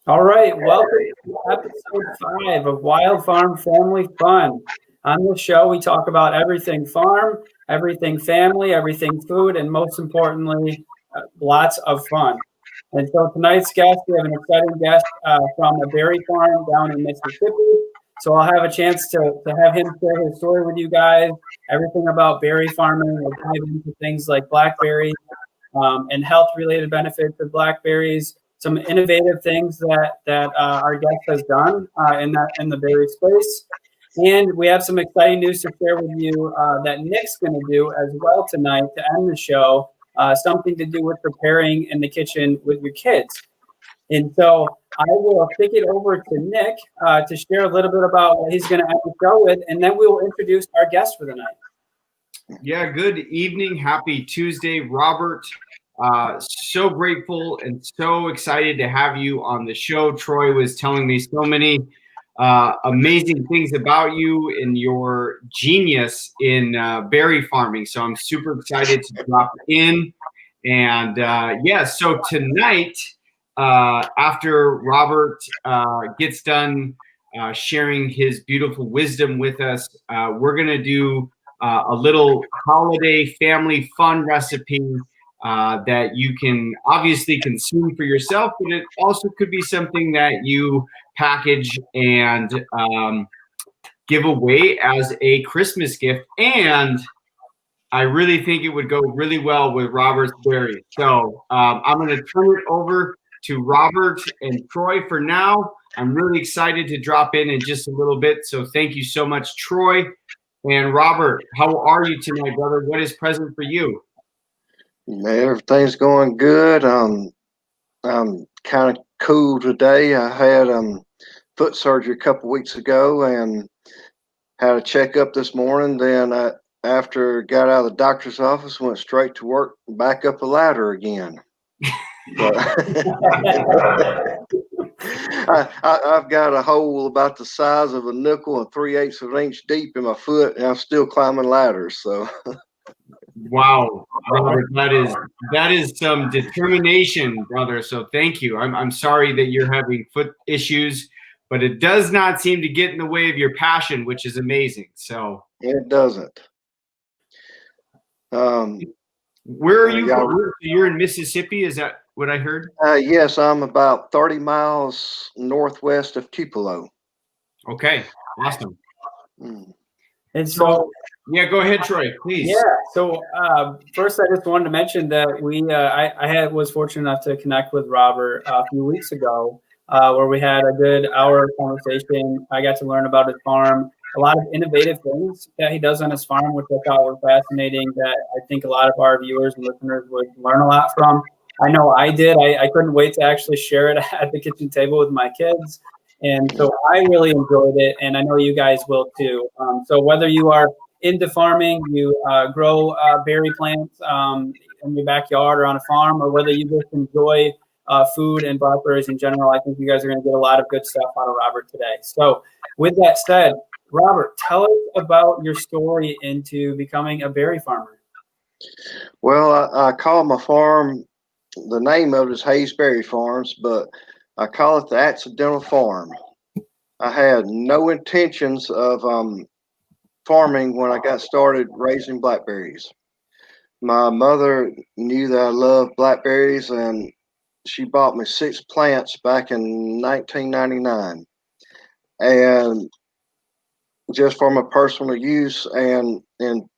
All right, welcome to episode 5 of Wyld Farm Family Fun. On this show, we talk about everything farm, everything family, everything food, and most importantly, lots of fun. And so tonight's guest, we have an exciting guest from a berry farm down in Mississippi. So I'll have a chance to have him share his story with you guys, everything about berry farming. We'll dive into things like blackberries and health-related benefits of blackberries. Some innovative things that our guest has done in the berry space, and we have some exciting news to share with you that Nick's going to do as well tonight to end the show. Something to do with preparing in the kitchen with your kids. And so I will kick it over to Nick to share a little bit about what he's going to end the show with, and then we will introduce our guest for the night. Yeah, good evening. Happy Tuesday, Robert. So grateful and so excited to have you on the show. Troy was telling me so many amazing things about you and your genius in berry farming. So I'm super excited to drop in. And so tonight, after Robert gets done sharing his beautiful wisdom with us, we're going to do a little holiday family fun recipe that you can obviously consume for yourself, but it also could be something that you package and give away as a Christmas gift. And I really think it would go really well with Robert's berries. So I'm going to turn it over to Robert and Troy for now. I'm really excited to drop in just a little bit. So thank you so much, Troy. And Robert, how are you tonight, brother? What is present for you? Everything's going good. I'm kind of cool today. I had foot surgery a couple weeks ago and had a checkup this morning. Then after got out of the doctor's office, went straight to work, back up a ladder again. I've got a hole about the size of a nickel and 3/8 of an inch deep in my foot, and I'm still climbing ladders. So. Wow, Robert, that is some determination, brother. So thank you. I'm sorry that you're having foot issues, but it does not seem to get in the way of your passion, which is amazing. So it doesn't. Where are you from? You're in Mississippi, is that what I heard? Yes, I'm about 30 miles northwest of Tupelo. Okay, awesome. And so, yeah, go ahead, Troy, please. Yeah. So first, I just wanted to mention that I was fortunate enough to connect with Robert a few weeks ago, where we had a good hour conversation. I got to learn about his farm, a lot of innovative things that he does on his farm, which I thought were fascinating. That I think a lot of our viewers and listeners would learn a lot from. I know I did. I couldn't wait to actually share it at the kitchen table with my kids. And so I really enjoyed it, and I know you guys will too. So whether you are into farming, you grow berry plants in your backyard or on a farm, or whether you just enjoy food and blackberries in general, I think you guys are going to get a lot of good stuff out of Robert today. So with that said, Robert, tell us about your story into becoming a berry farmer. Well, I call my farm, the name of it is Hayes Berry Farms, but I call it the accidental farm. I had no intentions of farming when I got started raising blackberries. My mother knew that I loved blackberries, and she bought me 6 plants back in 1999. And just for my personal use, and in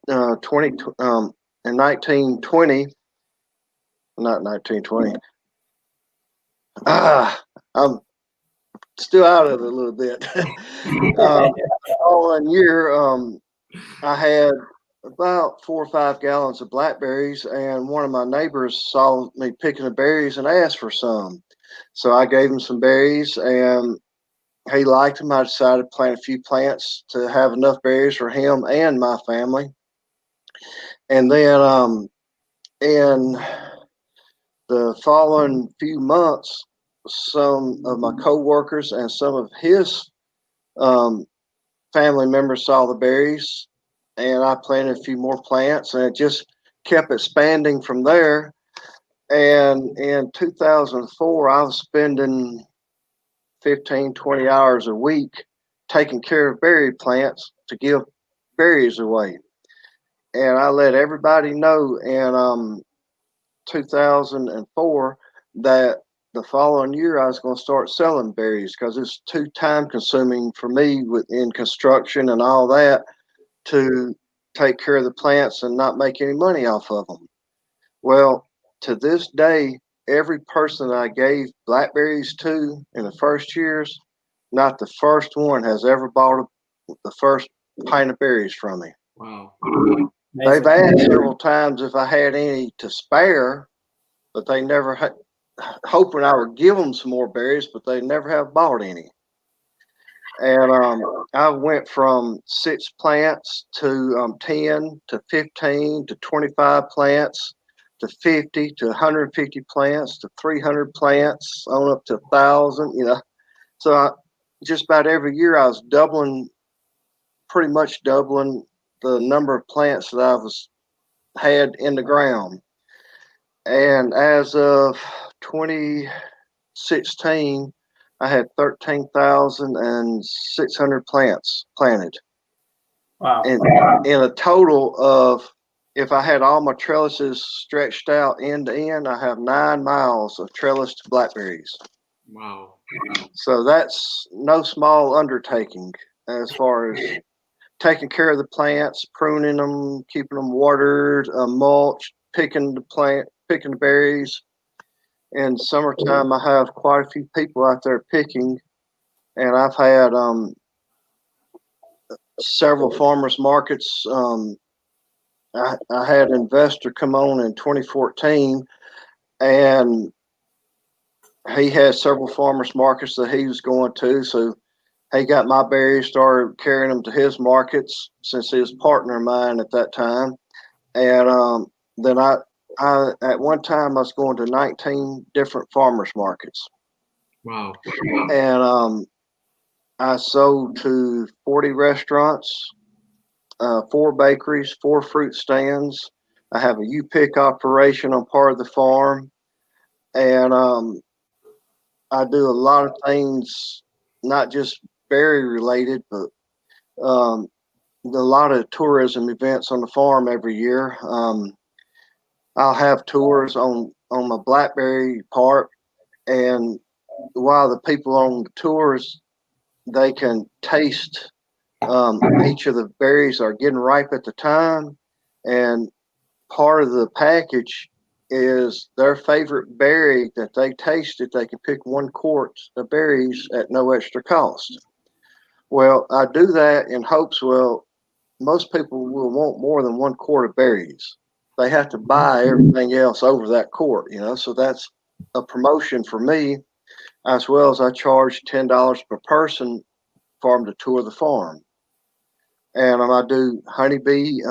1920, not 1920. I'm still out of it a little bit. Following year, I had about 4 or 5 gallons of blackberries, and one of my neighbors saw me picking the berries and asked for some. So I gave him some berries, and he liked them. I decided to plant a few plants to have enough berries for him and my family. And then in the following few months, some of my coworkers and some of his family members saw the berries, and I planted a few more plants, and it just kept expanding from there. And in 2004, I was spending 15, 20 hours a week taking care of berry plants to give berries away. And I let everybody know in 2004 that the following year I was going to start selling berries because it's too time consuming for me within construction and all that to take care of the plants and not make any money off of them. Well, to this day, every person that I gave blackberries to in the first years, not the first one has ever bought the first pint of berries from me. Wow. They've asked several times if I had any to spare, but they never had, hoping I would give them some more berries, but they never have bought any. And I went from 6 plants to 10 to 15 to 25 plants to 50 to 150 plants to 300 plants on up to 1,000. So just about every year I was pretty much doubling the number of plants that had in the ground. And as of 2016, I had 13,600 plants planted. Wow. And in a total of, if I had all my trellises stretched out end to end, I have 9 miles of trellised blackberries. Wow. So that's no small undertaking as far as taking care of the plants, pruning them, keeping them watered, mulched, picking the berries. In summertime, I have quite a few people out there picking, and I've had several farmers markets. I had an investor come on in 2014, and he had several farmers markets that he was going to. So he got my berries, started carrying them to his markets since he was a partner of mine at that time. And then I at one time I was going to 19 different farmers markets. Wow. And I sold to 40 restaurants, 4 bakeries, 4 fruit stands. I have a U-pick operation on part of the farm, and I do a lot of things, not just berry related, but a lot of tourism events on the farm every year. I'll have tours on my blackberry part, and while the people on the tours, they can taste each of the berries are getting ripe at the time, and part of the package is their favorite berry that they tasted. They can pick 1 quart of berries at no extra cost. Well, I do that in hopes, most people will want more than 1 quart of berries. They have to buy everything else over that quart, so that's a promotion for me, as well as I charge $10 per person for them to tour the farm. And I do honeybee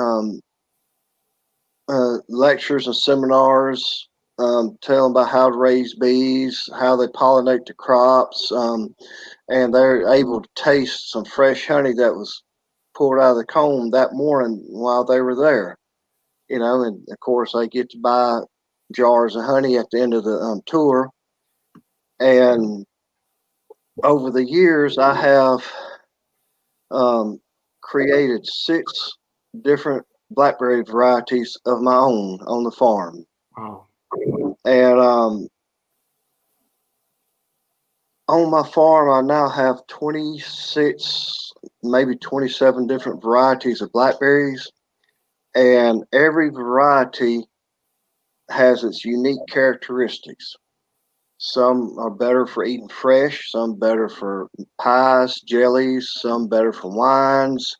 lectures and seminars, tell them about how to raise bees, how they pollinate the crops, and they're able to taste some fresh honey that was pulled out of the comb that morning while they were there. And of course they get to buy jars of honey at the end of the tour. And over the years, I have created 6 different blackberry varieties of my own on the farm. Wow. And on my farm, I now have 26, maybe 27 different varieties of blackberries, and every variety has its unique characteristics. Some are better for eating fresh, some better for pies, jellies, some better for wines.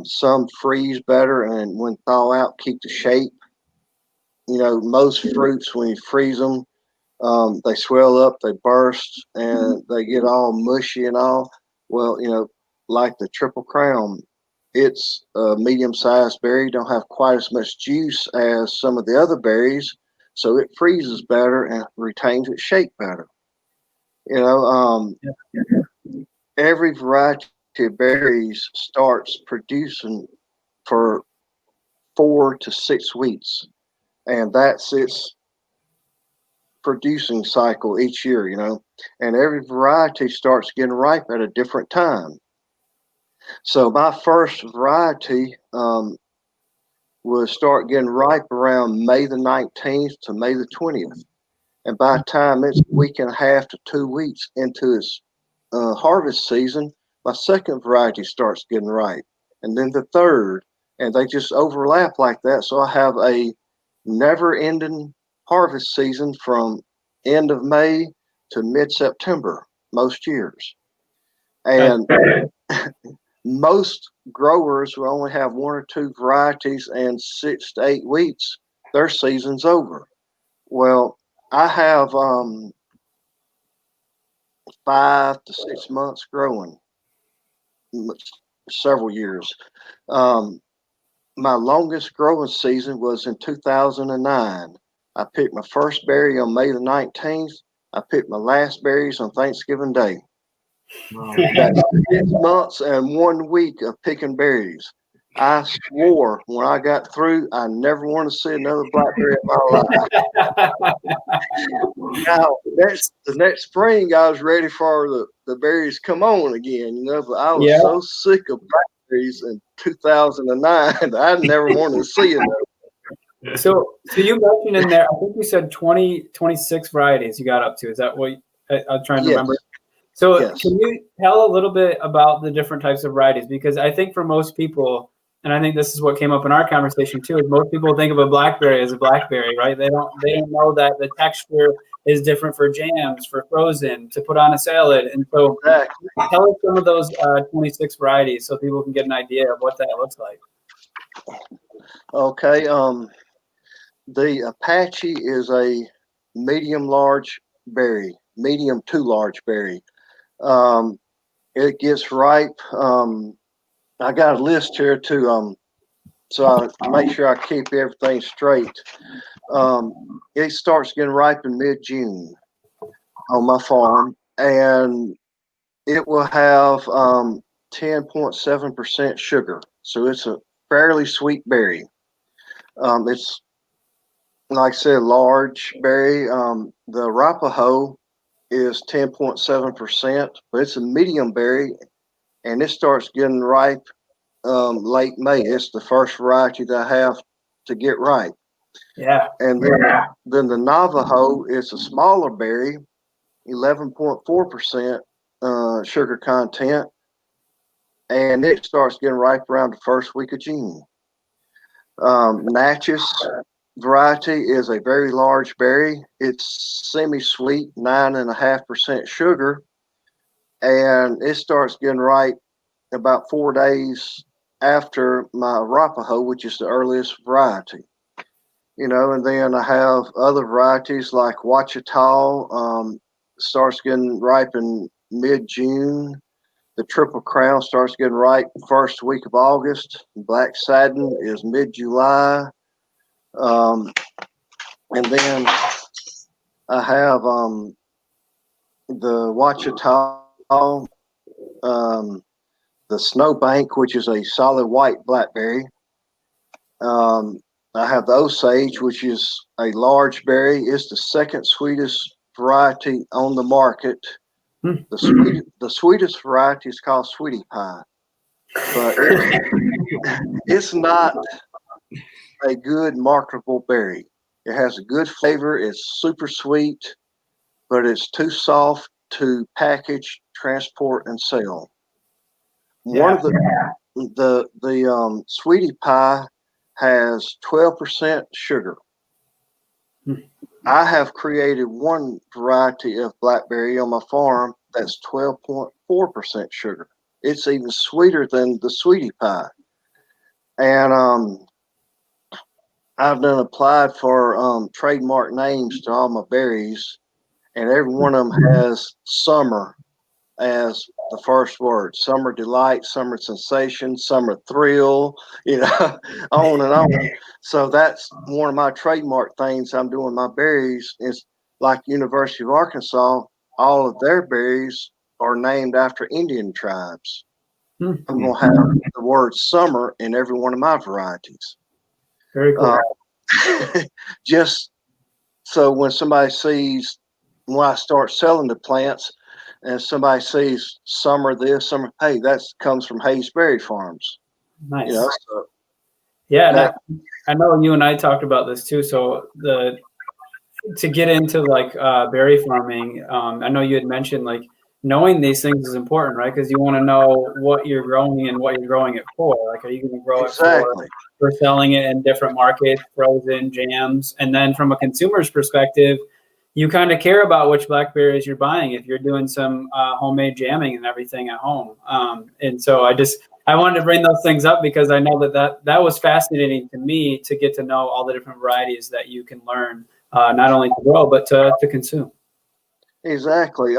Some freeze better and when thaw out, keep the shape. Most fruits, when you freeze them, they swell up, they burst, and they get all mushy and all. Well, like the Triple Crown, it's a medium-sized berry, don't have quite as much juice as some of the other berries, so it freezes better and retains its shape better. Every variety of berries starts producing for 4 to 6 weeks, and that's its producing cycle each year, and every variety starts getting ripe at a different time. So my first variety will start getting ripe around May the 19th to May the 20th. And by the time it's a week and a half to 2 weeks into its harvest season, my second variety starts getting ripe, and then the third, and they just overlap like that. So I have a never-ending harvest season from end of May to mid-September most years. And most growers will only have one or two varieties, and 6 to 8 weeks, their season's over. Well, I have 5 to 6 months growing, several years. My longest growing season was in 2009. I picked my first berry on May the 19th. I picked my last berries on Thanksgiving Day. Wow. That's 6 months and 1 week of picking berries. I swore when I got through, I never want to see another blackberry in my life. Now, the next spring, I was ready for the berries come on again, but I was so sick of blackberries in 2009 that I never wanted to see another. So you mentioned in there, I think you said 26 varieties you got up to. Is that what I'm trying to remember? So can you tell a little bit about the different types of varieties? Because I think for most people, and I think this is what came up in our conversation too, is most people think of a blackberry as a blackberry, right? They don't know that the texture is different for jams, for frozen, to put on a salad. And so tell us some of those 26 varieties so people can get an idea of what that looks like. Okay. The Apache is a medium-large berry, medium to large berry. It gets ripe. I got a list here too, so I make sure I keep everything straight. It starts getting ripe in mid-June on my farm, and it will have 10.7% sugar. So it's a fairly sweet berry. It's, like I said, large berry. The Arapaho is 10.7%, but it's a medium berry, and it starts getting ripe late May. It's the first variety that I have to get ripe. Yeah. And then the Navajo is a smaller berry, 11.4% sugar content, and it starts getting ripe around the first week of June. Natchez variety is a very large berry. It's semi-sweet, 9.5% sugar, and it starts getting ripe about 4 days after my Arapaho, which is the earliest variety. And then I have other varieties like Ouachita, starts getting ripe in mid-June. The Triple Crown starts getting ripe first week of August. Black Satin is mid-July. And then I have the Ouachita, the Snowbank, which is a solid white blackberry. I have the Osage, which is a large berry. It's the second sweetest variety on the market. The sweetest variety is called Sweetie Pie, but it's not a good marketable berry. It has a good flavor. It's super sweet, but it's too soft to package, transport, and sell. One of the Sweetie Pie has 12% sugar. I have created one variety of blackberry on my farm that's 12.4% sugar. It's even sweeter than the Sweetie Pie. And I've done applied for trademark names to all my berries, and every one of them has summer as the first word. Summer delight, summer sensation, summer thrill, on and on. So that's one of my trademark things I'm doing my berries. Is like University of Arkansas, all of their berries are named after Indian tribes. I'm going to have the word summer in every one of my varieties. Very cool. Just So when somebody sees, when I start selling the plants, and somebody sees summer this, summer, hey, that comes from Hayes Berry Farms. Nice. You know, so Yeah, that, I know you and I talked about this too. So to get into like berry farming, I know you had mentioned like knowing these things is important, right? Because you want to know what you're growing and what you're growing it for. Like, are you going to grow it exactly. for selling it in different markets, frozen, jams? And then from a consumer's perspective, you kind of care about which blackberries you're buying if you're doing some homemade jamming and everything at home. And so I wanted to bring those things up because I know that was fascinating to me to get to know all the different varieties that you can learn, not only to grow, but to consume. Exactly.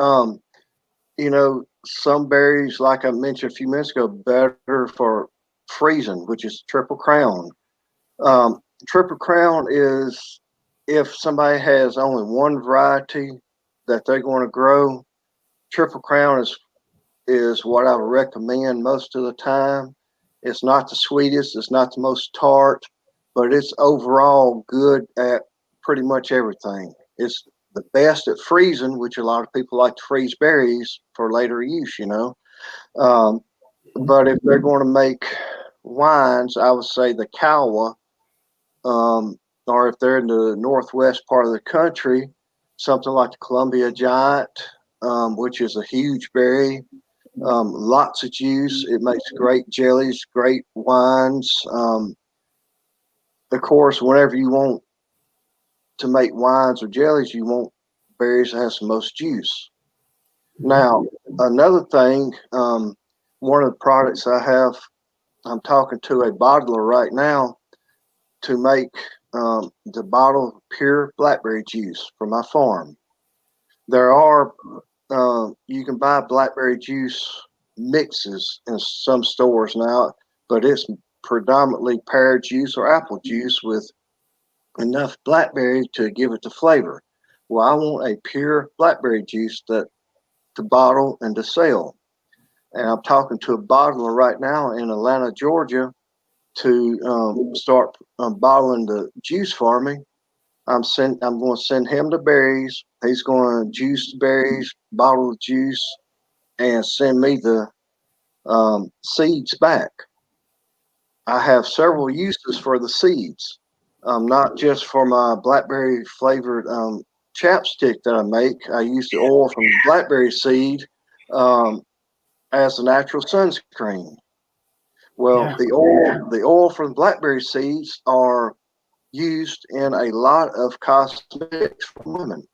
You know, some berries, like I mentioned a few minutes ago, better for freezing, which is Triple Crown. Triple Crown is if somebody has only one variety that they're going to grow. Triple Crown is what I would recommend most of the time. It's not the sweetest, it's not the most tart, but it's overall good at pretty much everything. It's the best at freezing, which a lot of people like to freeze berries for later use, you know. But if they're going to make wines, I would say the Kawa, or if they're in the northwest part of the country, something like the Columbia Giant, which is a huge berry. Lots of juice. It makes great jellies, great wines. Of course, whenever you want to make wines or jellies, you want berries that have the most juice. Now, another thing, one of the products I'm talking to a bottler right now to make the bottle pure blackberry juice from my farm. There are you can buy blackberry juice mixes in some stores now, but it's predominantly pear juice or apple juice with enough blackberry to give it the flavor. Well, I want a pure blackberry juice to bottle and to sell. And I'm talking to a bottler right now in Atlanta, Georgia, to start bottling the juice for me. I'm going to send him the berries. He's going to juice the berries, bottle the juice, and send me the seeds back. I have several uses for the seeds, not just for my blackberry flavored chapstick that I make. I use the oil from the blackberry seed as a natural sunscreen. Well, the oil from blackberry seeds are used in a lot of cosmetics for women.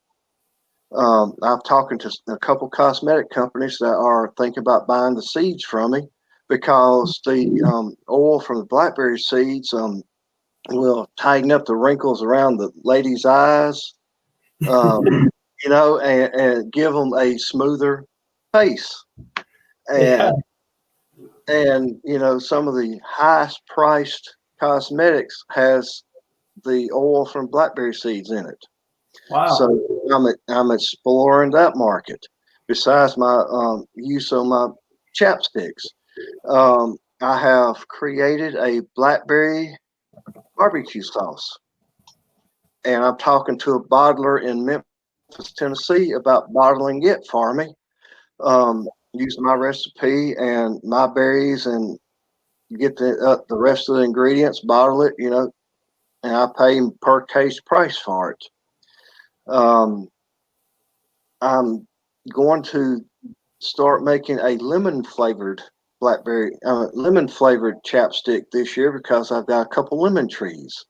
I'm talking to a couple cosmetic companies that are thinking about buying the seeds from me because the oil from the blackberry seeds will tighten up the wrinkles around the lady's eyes, you know, and give them a smoother face. And you know, some of the highest priced cosmetics has the oil from blackberry seeds in it. Wow. So I'm exploring that market. Besides my use of my chapsticks, I have created a blackberry barbecue sauce, and I'm talking to a bottler in Memphis, Tennessee, about bottling it for me. Using my recipe and my berries, and get the rest of the ingredients, bottle it, you know, and I pay per case price for it. I'm going to start making a lemon flavored chapstick this year because I've got a couple lemon trees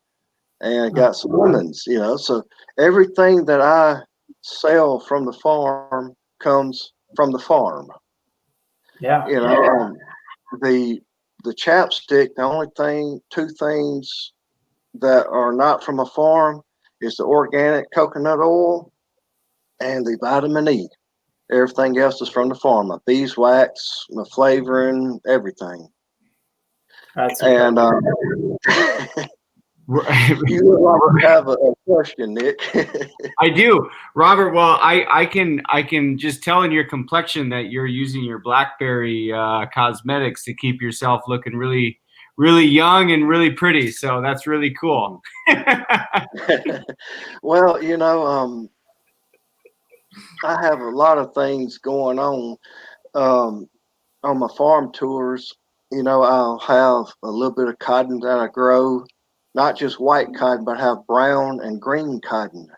and got some lemons, you know. So everything that I sell from the farm comes from the farm. Yeah. You know, the chapstick, the only two things that are not from a farm is the organic coconut oil and the vitamin E. Everything else is from the farm. My beeswax, my flavoring, everything. That's and you have a question, Nick. I do, Robert. Well, I can just tell in your complexion that you're using your blackberry cosmetics to keep yourself looking really really young and really pretty. So that's really cool. Well, I have a lot of things going on my farm tours. I'll have a little bit of cotton that I grow, not just white cotton, but have brown and green cotton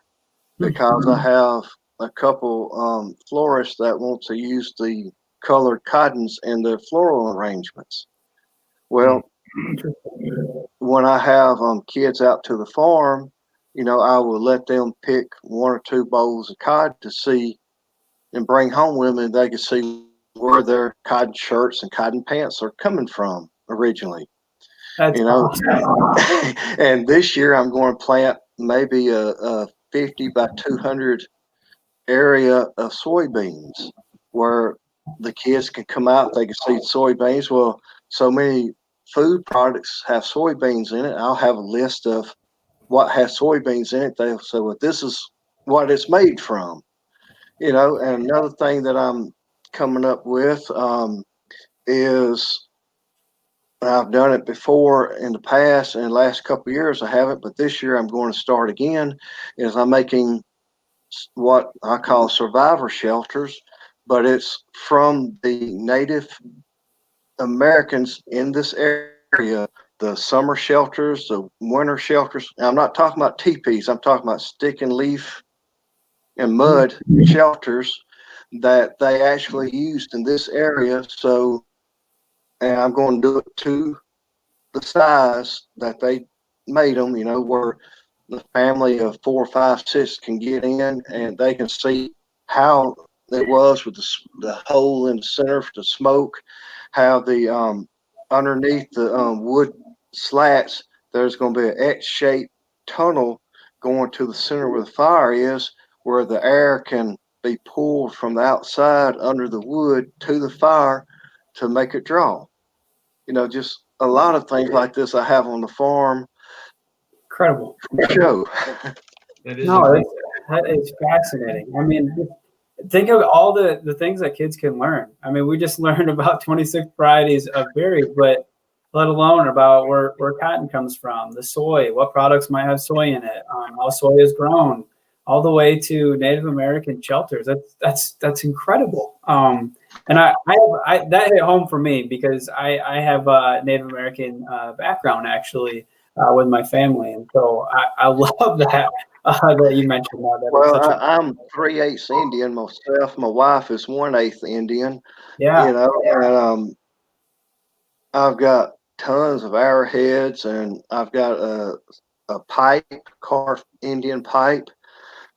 because I have a couple florists that want to use the colored cottons in their floral arrangements. Well, when I have kids out to the farm, I will let them pick one or two bowls of cotton to see and bring home with them, and they can see where their cotton shirts and cotton pants are coming from originally. That's You know, awesome. and this year I'm going to plant maybe a 50 by 200 area of soybeans where the kids can come out, they can see soybeans. Well, so many food products have soybeans in it. I'll have a list of what has soybeans in it. They'll say, well, this is what it's made from. And another thing that I'm coming up with is I've done it before in the past. In the last couple of years, I haven't, but this year I'm going to start again. Is I'm making what I call survivor shelters, but it's from the Native Americans in this area. The summer shelters, the winter shelters. I'm not talking about teepees. I'm talking about stick and leaf and mud shelters that they actually used in this area. So, and I'm going to do it to the size that they made them, where the family of 4, 5, 6 can get in and they can see how it was with the hole in the center for the smoke, how the underneath the wood slats, there's going to be an X-shaped tunnel going to the center where the fire is, where the air can be pulled from the outside under the wood to the fire to make it draw. Just a lot of things like this I have on the farm. Incredible. Show. No, that is fascinating. I mean, think of all the things that kids can learn. I mean, we just learned about 26 varieties of berries, but let alone about where cotton comes from, the soy, what products might have soy in it, how soy is grown, all the way to Native American shelters. That's incredible. And I that hit home for me because I have a Native American background actually with my family, and so I love that that you mentioned that. That is Well, such a I'm 3/8 Indian myself. My wife is 1/8 Indian. yeah. And I've got tons of arrowheads, and I've got a pipe, carved Indian pipe,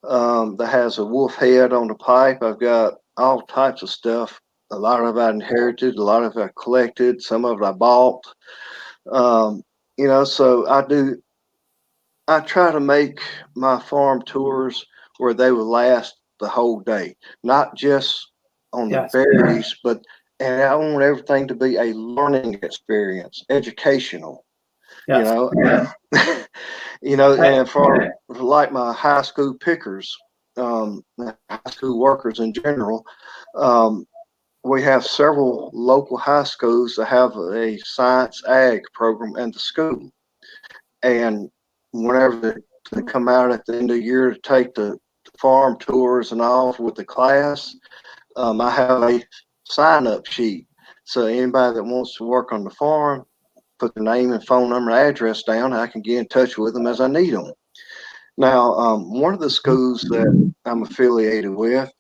that has a wolf head on the pipe. I've got all types of stuff. A lot of it I inherited, a lot of it I collected, some of it I bought. Um, so I try to make my farm tours where they will last the whole day, not just on the Yes. berries, and I want everything to be a learning experience, educational, you Yes. know, and for like my high school pickers, high school workers in general, um, we have several local high schools that have a science ag program in the school. And whenever they come out at the end of the year to take the farm tours and all with the class, I have a sign up sheet. So anybody that wants to work on the farm, put their name and phone number and address down. I can get in touch with them as I need them. Now, one of the schools that I'm affiliated with,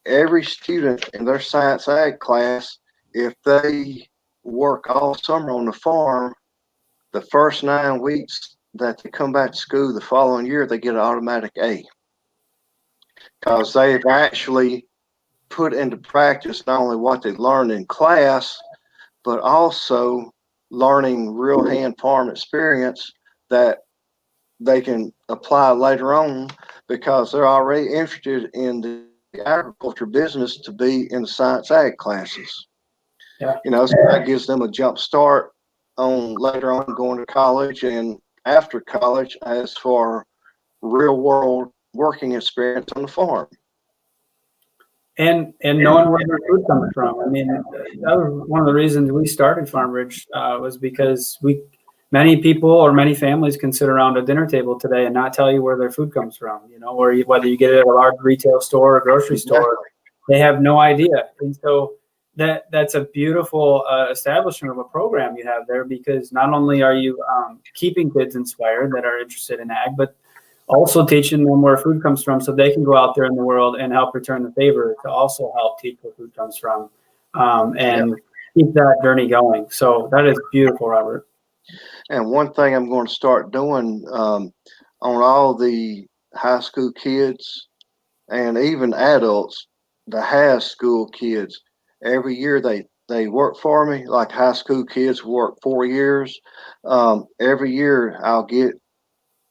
every student in their science ag class, if they work all summer on the farm, the first 9 weeks that they come back to school the following year, they get an automatic A because they've actually put into practice not only what they learned in class, but also learning real hand farm experience that they can apply later on because they're already interested in the agriculture business to be in the science ag classes. Yeah. So that gives them a jump start on later on going to college and after college as for real world working experience on the farm. and knowing where their food comes from. I mean, that was one of the reasons we started Farm Ridge, was because many people or many families can sit around a dinner table today and not tell you where their food comes from, or whether you get it at a large retail store or grocery store, they have no idea. And so that's a beautiful establishment of a program you have there, because not only are you keeping kids inspired that are interested in ag, but also teaching them where food comes from so they can go out there in the world and help return the favor to also help teach where food comes from, and keep that journey going. So that is beautiful, Robert. And one thing I'm going to start doing on all the high school kids and even adults, the high school kids, every year they work for me. Like high school kids work 4 years. Every year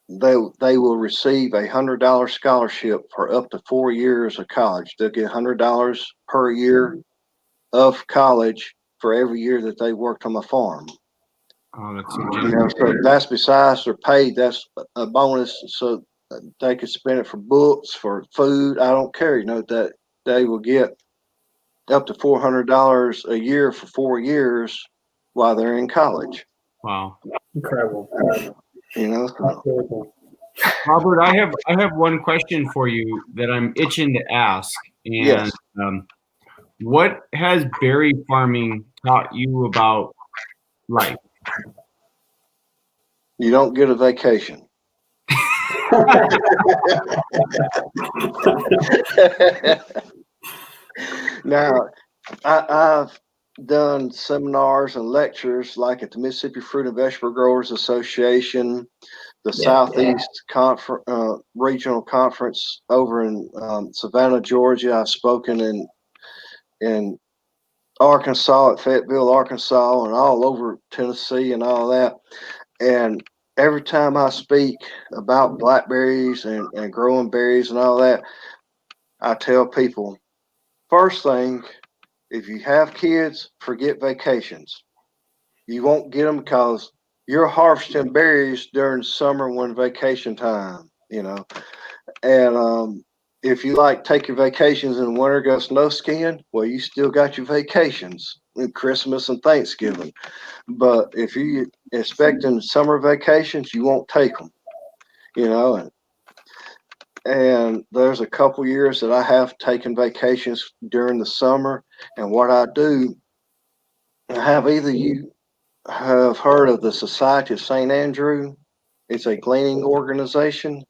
they will receive $100 scholarship for up to 4 years of college. They'll get $100 per year of college for every year that they worked on my farm. Oh, that's so generous. So that's besides their pay. That's a bonus, so they could spend it for books, for food. I don't care. That they will get up to $400 a year for 4 years while they're in college. Wow, Incredible. So. Robert, I have one question for you that I'm itching to ask. And Yes. What has berry farming taught you about life? You don't get a vacation. Now, I've done seminars and lectures like at the Mississippi Fruit and Vegetable Growers Association, the Southeast Regional Conference over in Savannah, Georgia. I've spoken in Arkansas, at Fayetteville, Arkansas, and all over Tennessee and all that. And every time I speak about blackberries and growing berries and all that, I tell people, first thing, if you have kids, forget vacations. You won't get them because you're harvesting berries during summer when vacation time, And if you take your vacations in the winter, go snow skiing, well, you still got your vacations, Christmas and Thanksgiving. But if you're expecting summer vacations, you won't take them, And there's a couple years that I have taken vacations during the summer. And what I do, have either you have heard of the Society of St. Andrew? It's a gleaning organization.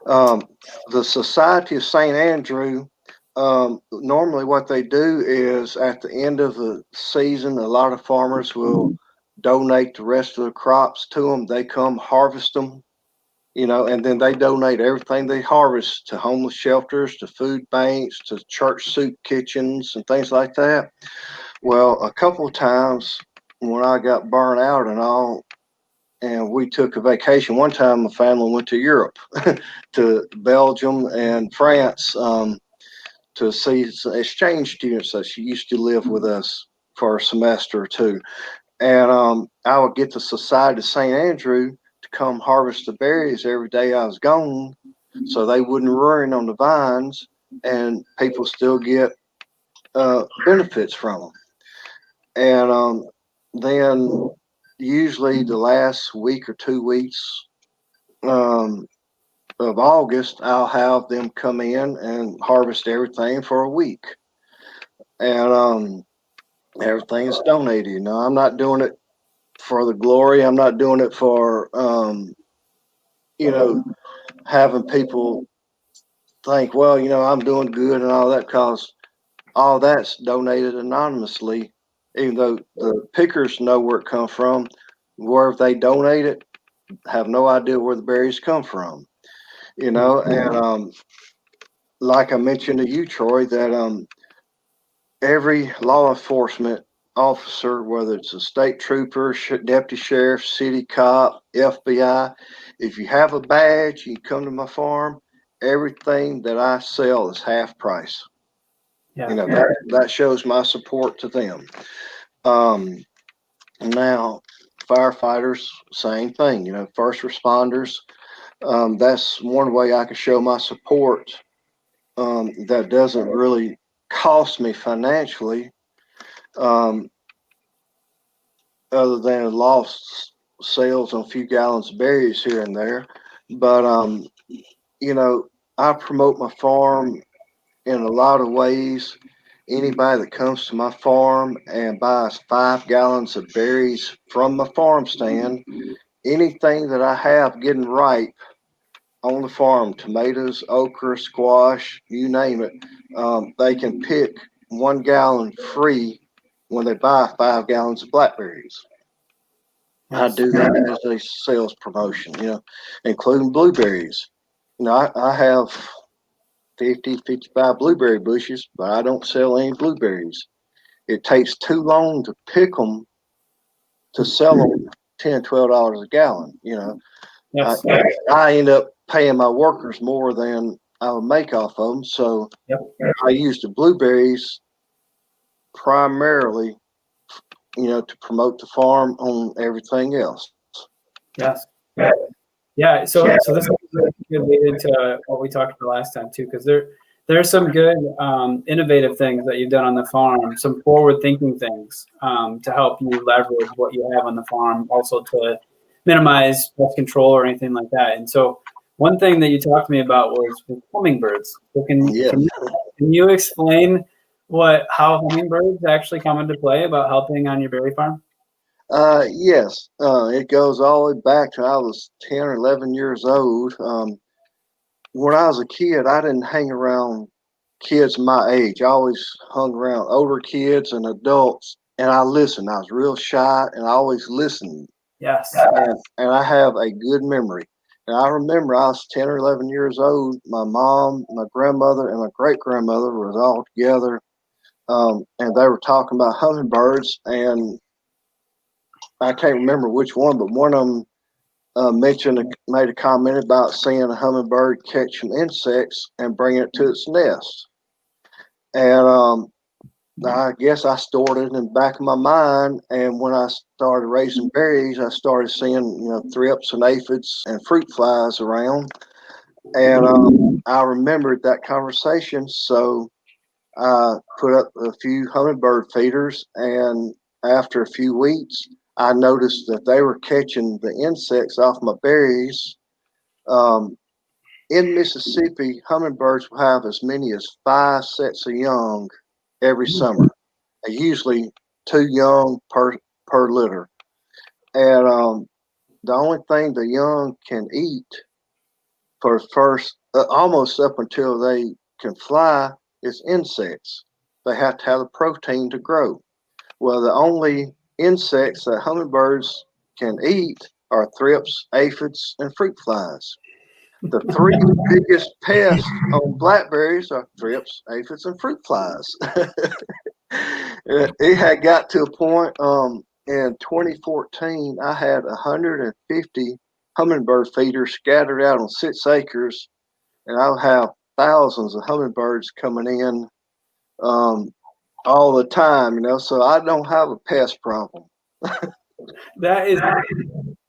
The Society of St. Andrew, normally what they do is at the end of the season, a lot of farmers will donate the rest of the crops to them. They come harvest them, and then they donate everything they harvest to homeless shelters, to food banks, to church soup kitchens and things like that. Well, a couple of times when I got burnt out and all, and we took a vacation. One time, my family went to Europe, to Belgium and France, to see some exchange students that she used to live with us for a semester or two. And I would get the Society of St. Andrew to come harvest the berries every day I was gone, so they wouldn't ruin on the vines, and people still get benefits from them. And then usually the last week or 2 weeks of August, I'll have them come in and harvest everything for a week. And everything is donated. I'm not doing it for the glory. I'm not doing it for, having people think, well, I'm doing good and all that, because all that's donated anonymously, even though the pickers know where it comes from. Where they donate it, have no idea where the berries come from, And like I mentioned to you, Troy, that every law enforcement officer, whether it's a state trooper, deputy sheriff, city cop, FBI, if you have a badge, you come to my farm, everything that I sell is half price. Yeah. That shows my support to them. Now, firefighters, same thing. First responders. That's one way I can show my support that doesn't really cost me financially, um, other than lost sales on a few gallons of berries here and there. But you know, I promote my farm in a lot of ways. Anybody that comes to my farm and buys 5 gallons of berries from my farm stand, anything that I have getting ripe on the farm, tomatoes, okra, squash, you name it, they can pick 1 gallon free when they buy 5 gallons of blackberries. I Yes. do that as a sales promotion, you know, including blueberries. You know, I have 50, 55 blueberry bushes, but I don't sell any blueberries. It takes too long to pick them to sell them $10, $12 a gallon. You know, Yes. I end up paying my workers more than I would make off of them. So Yep. I use the blueberries primarily, you know, to promote the farm on everything else. Yes. Yeah. So this is a good lead into what we talked about last time too, because there's some good innovative things that you've done on the farm, some forward thinking things to help you leverage what you have on the farm, also to minimize pest control or anything like that. And so one thing that you talked to me about was hummingbirds. So Yeah. can you explain how hummingbirds actually come into play about helping on your berry farm? Yes, it goes all the way back to I was 10 or 11 years old. When I was a kid, I didn't hang around kids my age. I always hung around older kids and adults, and I listened. I was real shy, and I always listened. Yes. And I have a good memory. And I remember I was 10 or 11 years old. My mom, my grandmother, and my great grandmother was all together, and they were talking about hummingbirds. And I can't remember which one, but one of them made a comment about seeing a hummingbird catch some insects and bring it to its nest. And I guess I stored it in the back of my mind. And when I started raising berries, I started seeing, you know, thrips and aphids and fruit flies around. And I remembered that conversation. So I put up a few hummingbird feeders. And after a few weeks, I noticed that they were catching the insects off my berries. Um, in Mississippi, hummingbirds will have as many as 5 sets of young every summer, usually 2 young per litter. And the only thing the young can eat for first, almost up until they can fly, is insects. They have to have the protein to grow. Well, the only insects that hummingbirds can eat are thrips, aphids, and fruit flies. The three biggest pests on blackberries are thrips, aphids, and fruit flies. It had got to a point in 2014, I had 150 hummingbird feeders scattered out on 6 acres, and I'll have thousands of hummingbirds coming in all the time, you know, so I don't have a pest problem. That is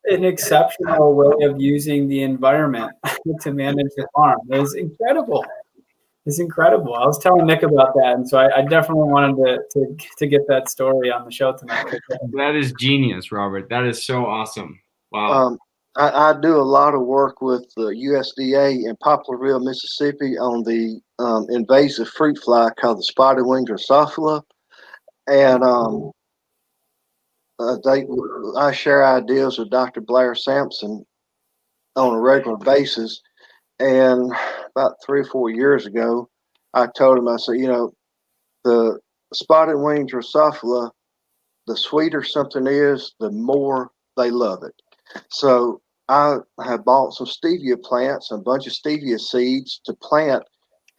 an exceptional way of using the environment to manage the farm. That is incredible. It's incredible. I was telling Nick about that, and so I definitely wanted to get that story on the show tonight. That is genius, Robert. That is so awesome. Wow. I do a lot of work with the USDA in Poplarville, Mississippi, on the invasive fruit fly called the spotted winged Drosophila, and I share ideas with Dr. Blair Sampson on a regular basis. And about 3 or 4 years ago, I told him, I said, you know, the spotted winged Drosophila, the sweeter something is, the more they love it. So I have bought some stevia plants, a bunch of stevia seeds to plant,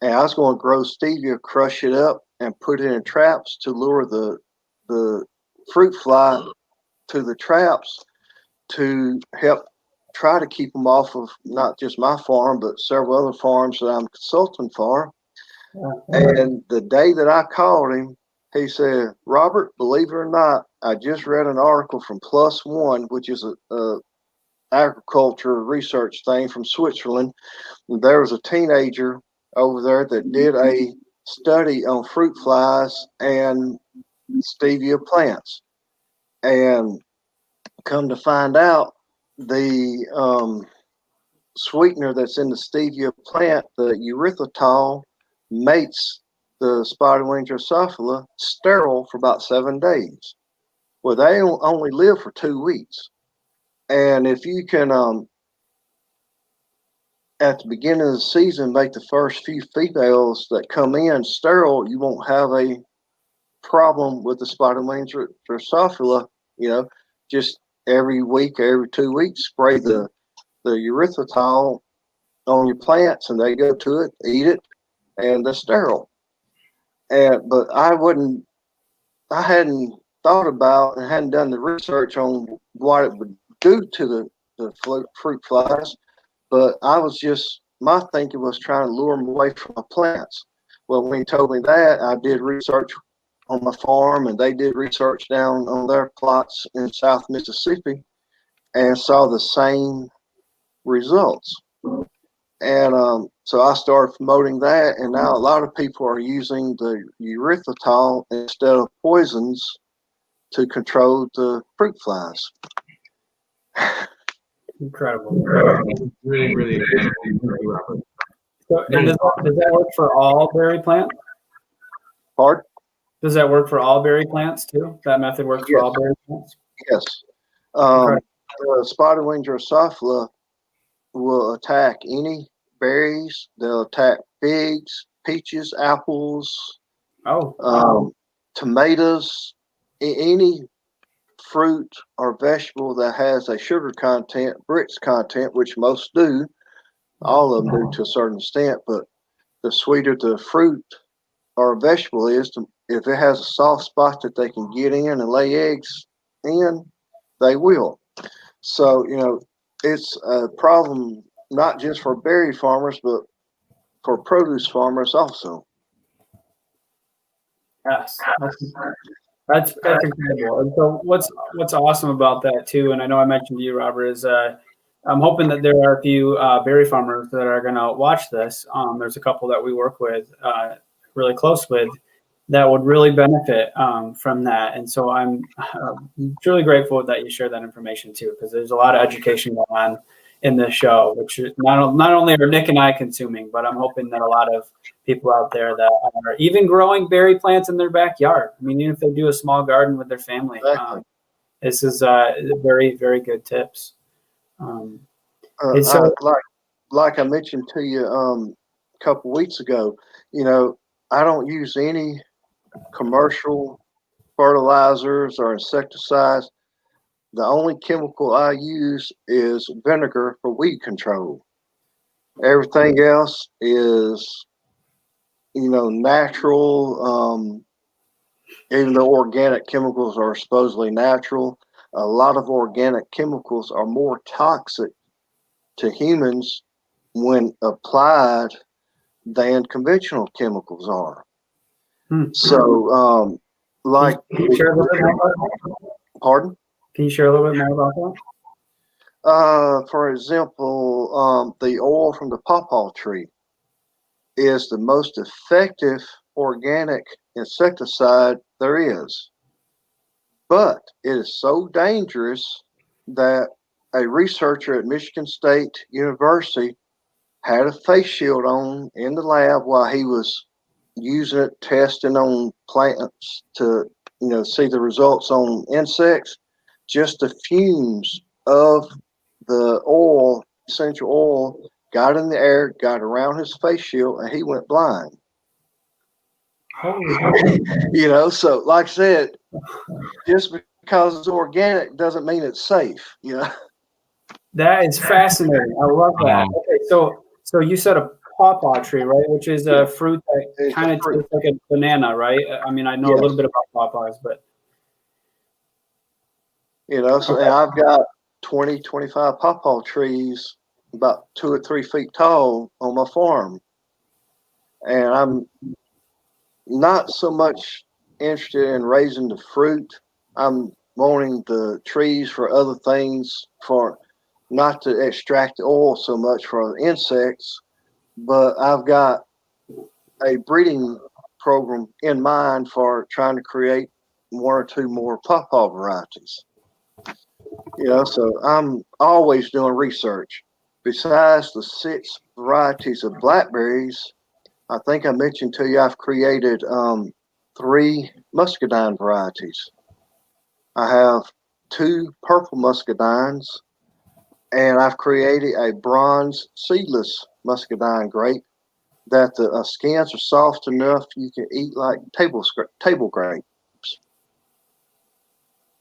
and I was going to grow stevia, crush it up, and put it in traps to lure the fruit fly to the traps to help try to keep them off of not just my farm, but several other farms that I'm consulting for. And the day that I called him, he said, Robert, believe it or not, I just read an article from Plus One, which is a agriculture research thing from Switzerland. There was a teenager over there that did a study on fruit flies and stevia plants. And come to find out, the sweetener that's in the stevia plant, the erythritol, makes the spiderwing Drosophila sterile for about 7 days. Well, they only live for 2 weeks. And if you can, at the beginning of the season, make the first few females that come in sterile, you won't have a problem with the spiderwing Drosophila. Just every week, every 2 weeks, spray the erythritol on your plants, and they go to it, eat it, and they're sterile. But I hadn't thought about and hadn't done the research on what it would do to the fruit flies. But my thinking was trying to lure them away from my plants. Well, when he told me that, I did research on my farm, and they did research down on their plots in South Mississippi, and saw the same results. And so I started promoting that, and now a lot of people are using the erythritol instead of poisons to control the fruit flies. Incredible. Really, really exciting. Thank you, Robert. So, and does that work for all berry plants? Pardon? Does that work for all berry plants too? That method works for all berry plants? Yes. The spiderwing Drosophila will attack any berries. They'll attack figs, peaches, apples, tomatoes, any fruit or vegetable that has a sugar content, Brix content, which most do. All of them do to a certain extent, but the sweeter the fruit or vegetable is, if it has a soft spot that they can get in and lay eggs in, they will. So, it's a problem not just for berry farmers, but for produce farmers also. Yes, that's incredible. And so what's awesome about that too, and I know I mentioned to you, Robert, is I'm hoping that there are a few berry farmers that are going to watch this. There's a couple that we work with, really close with, that would really benefit from that. And so I'm truly grateful that you share that information too, because there's a lot of education going on in this show, which not only are Nick and I consuming, but I'm hoping that a lot of people out there that are even growing berry plants in their backyard. I mean, even if they do a small garden with their family, Exactly. this is very, very good tips. Like I mentioned to you a couple weeks ago, I don't use any commercial fertilizers or insecticides. The only chemical I use is vinegar for weed control. Everything else is, natural. Even though organic chemicals are supposedly natural, a lot of organic chemicals are more toxic to humans when applied than conventional chemicals are. So, like, can you share a little bit more about that? Pardon? Can you share a little bit more about that? For example, the oil from the pawpaw tree is the most effective organic insecticide there is. But it is so dangerous that a researcher at Michigan State University had a face shield on in the lab while he was using it, testing on plants to, see the results on insects. Just the fumes of the oil, essential oil, got in the air, got around his face shield, and he went blind. So like I said, just because it's organic doesn't mean it's safe. That is fascinating. I love that. Okay, so you said a pawpaw tree, right? Which is a fruit that kind of tastes like a banana, right? I mean, I know a little bit about pawpaws, but so and I've got 20, 25 pawpaw trees about 2 or 3 feet tall on my farm. And I'm not so much interested in raising the fruit. I'm wanting the trees for other things, for not to extract the oil so much for the insects. But I've got a breeding program in mind for trying to create one or two more pawpaw varieties. So I'm always doing research. Besides the 6 varieties of blackberries, I think I mentioned to you I've created 3 muscadine varieties. I have 2 purple muscadines, and I've created a bronze seedless muscadine grape that the skins are soft enough you can eat like table grapes.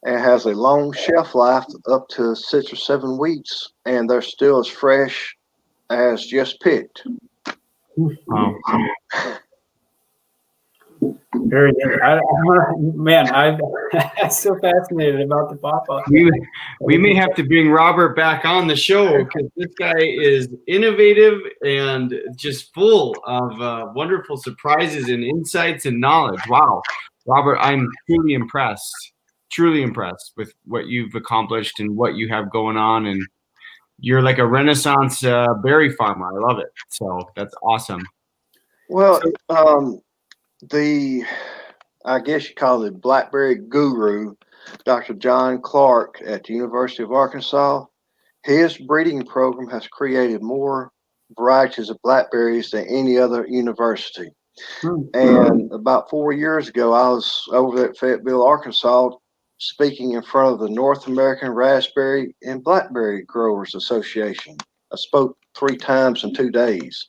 And it has a long shelf life up to 6 or 7 weeks, and they're still as fresh as just picked. Wow. Very neat. I'm so fascinated about the pawpaw. We may have to bring Robert back on the show because this guy is innovative and just full of wonderful surprises and insights and knowledge. Wow, Robert, I'm truly impressed with what you've accomplished and what you have going on. And you're like a Renaissance berry farmer. I love it. So that's awesome. Well, I guess you call it blackberry guru, Dr. John Clark at the University of Arkansas. His breeding program has created more varieties of blackberries than any other university. And about 4 years ago, I was over at Fayetteville, Arkansas, speaking in front of the North American Raspberry and Blackberry Growers Association. I spoke 3 times in 2 days.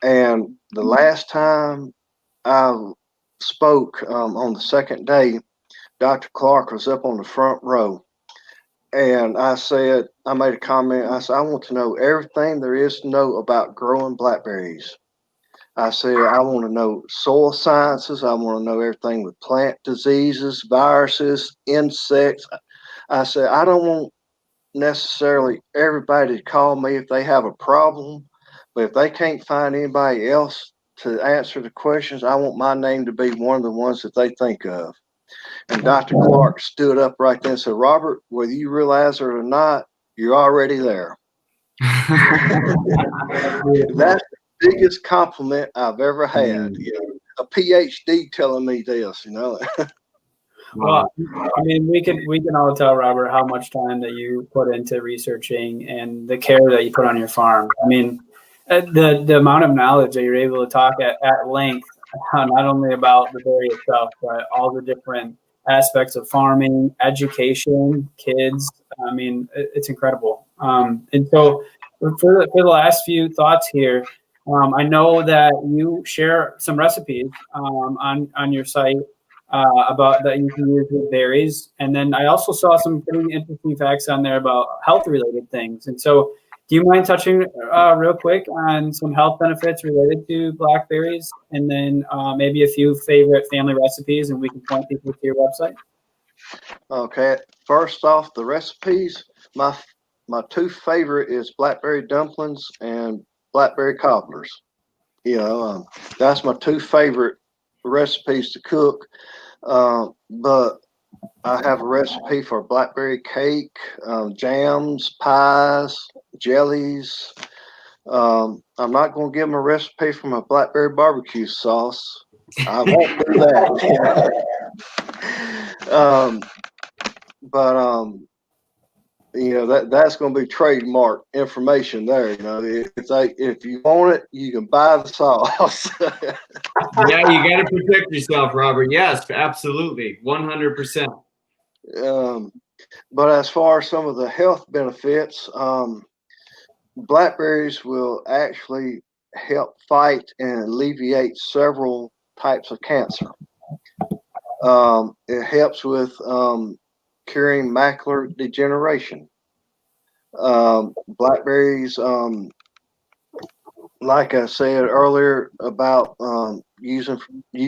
And the last time I spoke on the second day, Dr. Clark was up on the front row. And I made a comment. I said, I want to know everything there is to know about growing blackberries. I said, I want to know soil sciences. I want to know everything with plant diseases, viruses, insects. I said, I don't want necessarily everybody to call me if they have a problem, but if they can't find anybody else to answer the questions, I want my name to be one of the ones that they think of. And Dr. Clark stood up right then and said, Robert, whether you realize it or not, you're already there. That's the biggest compliment I've ever had. A PhD telling me this, Well, I mean, we can all tell, Robert, how much time that you put into researching and the care that you put on your farm. I mean, the amount of knowledge that you're able to talk at length, not only about the berry itself, but all the different aspects of farming, education, kids. I mean, it's incredible. And so for the last few thoughts here, I know that you share some recipes on your site about that you can use with berries. And then I also saw some pretty interesting facts on there about health related things. And so do you mind touching real quick on some health benefits related to blackberries, and then maybe a few favorite family recipes, and we can point people to your website? Okay. First off, the recipes. My 2 favorite is blackberry dumplings and blackberry cobblers. That's my 2 favorite recipes to cook. But I have a recipe for blackberry cake, jams, pies, jellies. I'm not going to give them a recipe for my blackberry barbecue sauce. I won't do that. That's going to be trademark information there. If you want it, you can buy the sauce. Yeah, you got to protect yourself, Robert. Yes, absolutely, 100%. But as far as some of the health benefits, blackberries will actually help fight and alleviate several types of cancer. It helps with curing macular degeneration. Blackberries, like I said earlier about you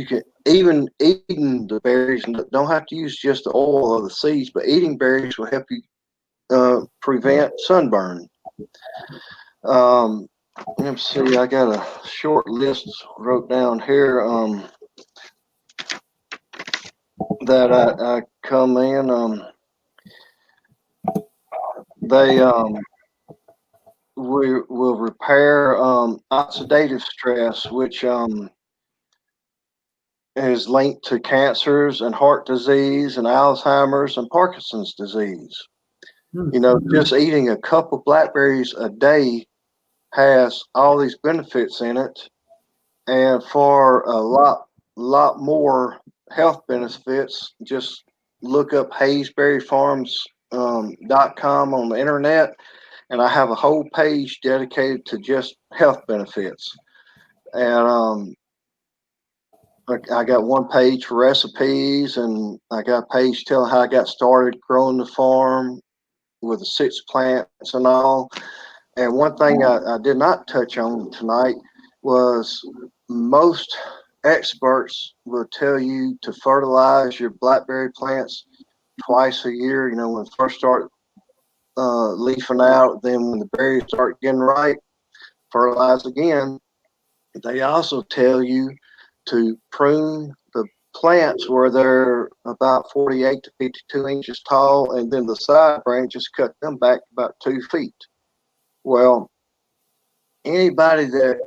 can even eating the berries, and don't have to use just the oil or the seeds, but eating berries will help you prevent sunburn. Let me see, I got a short list wrote down here that I come in. They will repair oxidative stress, which is linked to cancers and heart disease and Alzheimer's and Parkinson's disease. You know, just eating a cup of blackberries a day has all these benefits in it. And for a lot more health benefits, just look up HaysberryFarms.com on the internet, and I have a whole page dedicated to just health benefits. And I got one page for recipes, and I got a page telling how I got started growing the farm with the 6 plants and all. And one thing I did not touch on tonight was most experts will tell you to fertilize your blackberry plants twice a year. You know, when they first start leafing out, then when the berries start getting ripe, fertilize again. They also tell you to prune the plants where they're about 48 to 52 inches tall, and then the side branches, cut them back about 2 feet. Well, anybody that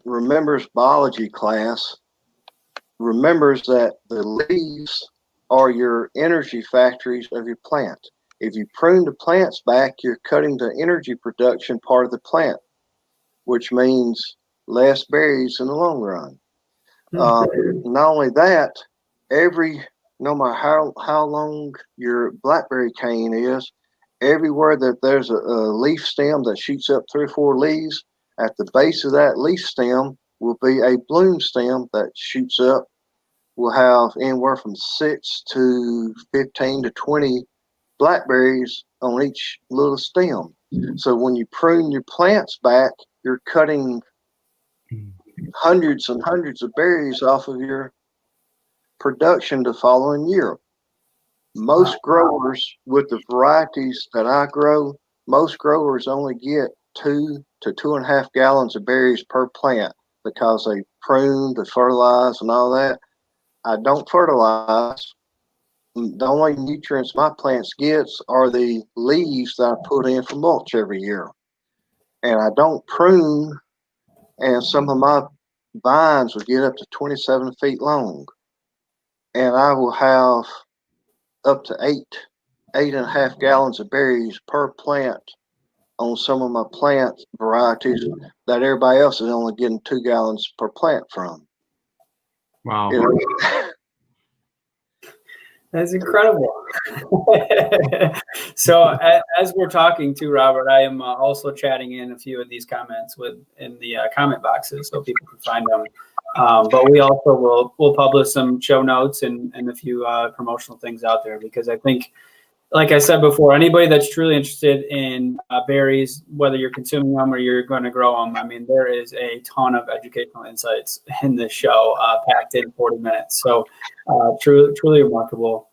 remembers biology class remembers that the leaves are your energy factories of your plant. If you prune the plants back, you're cutting the energy production part of the plant, which means less berries in the long run. Not only that, no matter how long your blackberry cane is, everywhere that there's a leaf stem that shoots up 3 or 4 leaves, at the base of that leaf stem will be a bloom stem that shoots up. Will have anywhere from 6 to 15 to 20 blackberries on each little stem. So when you prune your plants back, you're cutting hundreds and hundreds of berries off of your production the following year. Most growers, with the varieties that I grow, most growers only get 2 to 2.5 gallons of berries per plant because they prune, they fertilize, and all that. I don't fertilize. The only nutrients my plants gets are the leaves that I put in for mulch every year. And I don't prune, and some of my vines will get up to 27 feet long. And I will have up to 8.5 gallons of berries per plant on some of my plant varieties that everybody else is only getting 2 gallons per plant from. Wow. You know? That's incredible. So as we're talking to Robert, I am also chatting in a few of these comments in the comment boxes so people can find them. But we also will publish some show notes and a few promotional things out there, because I think, like I said before, anybody that's truly interested in berries, whether you're consuming them or you're going to grow them, I mean, there is a ton of educational insights in this show packed in 40 minutes. So truly remarkable.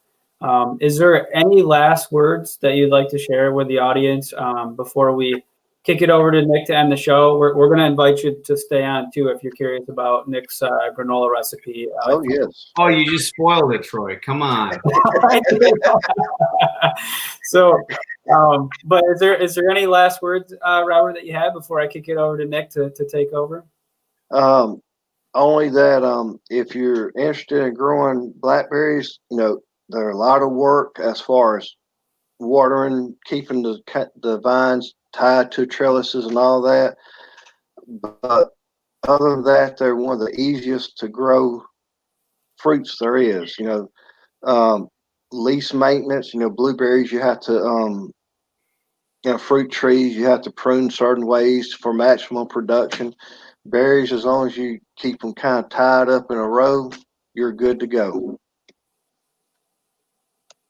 Is there any last words that you'd like to share with the audience before we kick it over to Nick to end the show? We're going to invite you to stay on too if you're curious about Nick's granola recipe. Oh, yes. Oh, you just spoiled it, Troy. Come on. So, but is there any last words, Robert, that you have before I kick it over to Nick to take over? Only that if you're interested in growing blackberries, you know, they're a lot of work as far as watering, keeping the vines tied to trellises and all that. But other than that, they're one of the easiest to grow fruits there is. You know, least maintenance. You know, blueberries, you have to, you know, fruit trees, you have to prune certain ways for maximum production. Berries, as long as you keep them kind of tied up in a row, you're good to go.